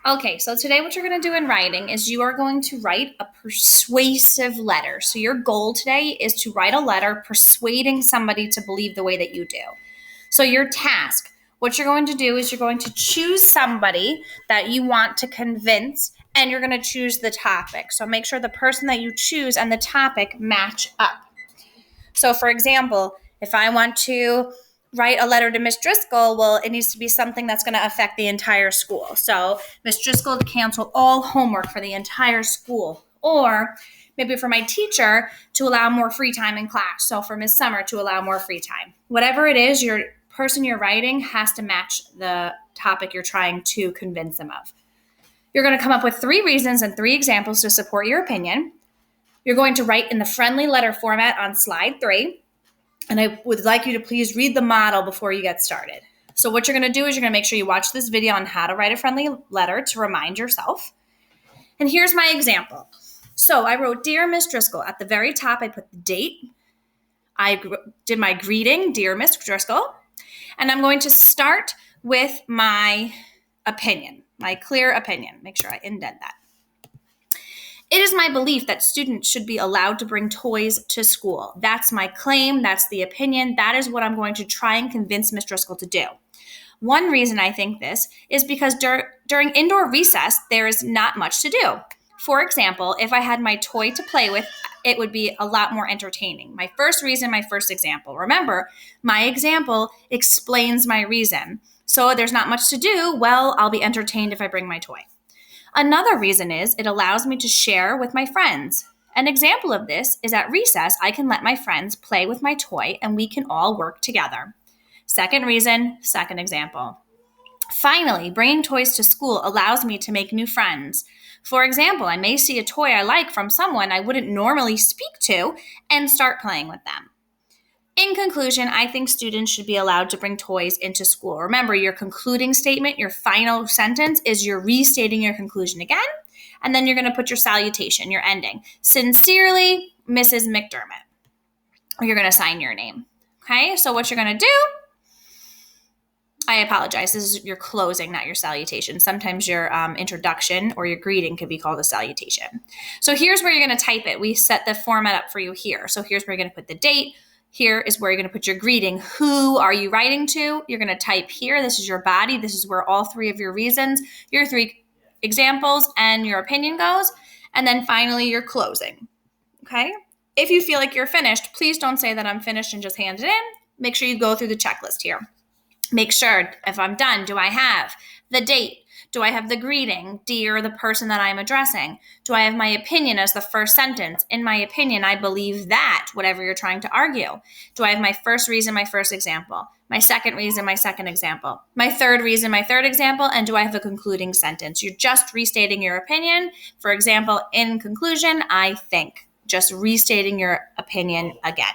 Okay, so today what you're going to do in writing is you are going to write a persuasive letter. So your goal today is to write a letter persuading somebody to believe the way that you do. So your task, what you're going to do is you're going to choose somebody that you want to convince, and you're going to choose the topic. So make sure the person that you choose and the topic match up. So for example, if I want to write a letter to Miss Driscoll, well, it needs to be something that's going to affect the entire school. So Miss Driscoll to cancel all homework for the entire school. Or maybe for my teacher to allow more free time in class. So for Miss Summer to allow more free time. Whatever it is, your person you're writing has to match the topic you're trying to convince them of. You're going to come up with 3 reasons and 3 examples to support your opinion. You're going to write in the friendly letter format on slide 3. And I would like you to please read the model before you get started. So what you're going to do is you're going to make sure you watch this video on how to write a friendly letter to remind yourself. And here's my example. So I wrote, Dear Miss Driscoll. At the very top, I put the date. I did my greeting, Dear Miss Driscoll. And I'm going to start with my opinion, my clear opinion. Make sure I indent that. It is my belief that students should be allowed to bring toys to school. That's my claim. That's the opinion. That is what I'm going to try and convince Miss Driscoll to do. One reason I think this is because during indoor recess, there is not much to do. For example, if I had my toy to play with, it would be a lot more entertaining. My first reason, my first example. Remember, my example explains my reason. So there's not much to do. Well, I'll be entertained if I bring my toy. Another reason is it allows me to share with my friends. An example of this is at recess, I can let my friends play with my toy and we can all work together. Second reason, second example. Finally, bringing toys to school allows me to make new friends. For example, I may see a toy I like from someone I wouldn't normally speak to and start playing with them. In conclusion, I think students should be allowed to bring toys into school. Remember, your concluding statement, your final sentence, is you're restating your conclusion again, and then you're going to put your salutation, your ending. Sincerely, Mrs. McDermott. Or you're going to sign your name. Okay, so what you're going to do, I apologize, this is your closing, not your salutation. Sometimes your introduction or your greeting could be called a salutation. So here's where you're going to type it. We set the format up for you here. So here's where you're going to put the date. Here is where you're going to put your greeting. Who are you writing to? You're going to type here. This is your body. This is where all 3 of your reasons, your 3 examples, and your opinion goes. And then finally, your closing. Okay? If you feel like you're finished, please don't say that I'm finished and just hand it in. Make sure you go through the checklist here. Make sure, if I'm done, do I have the date? Do I have the greeting, dear the person that I'm addressing? Do I have my opinion as the first sentence? In my opinion, I believe that, whatever you're trying to argue. Do I have my first reason, my first example? My second reason, my second example? My third reason, my third example? And do I have a concluding sentence? You're just restating your opinion. For example, in conclusion, I think. Just restating your opinion again.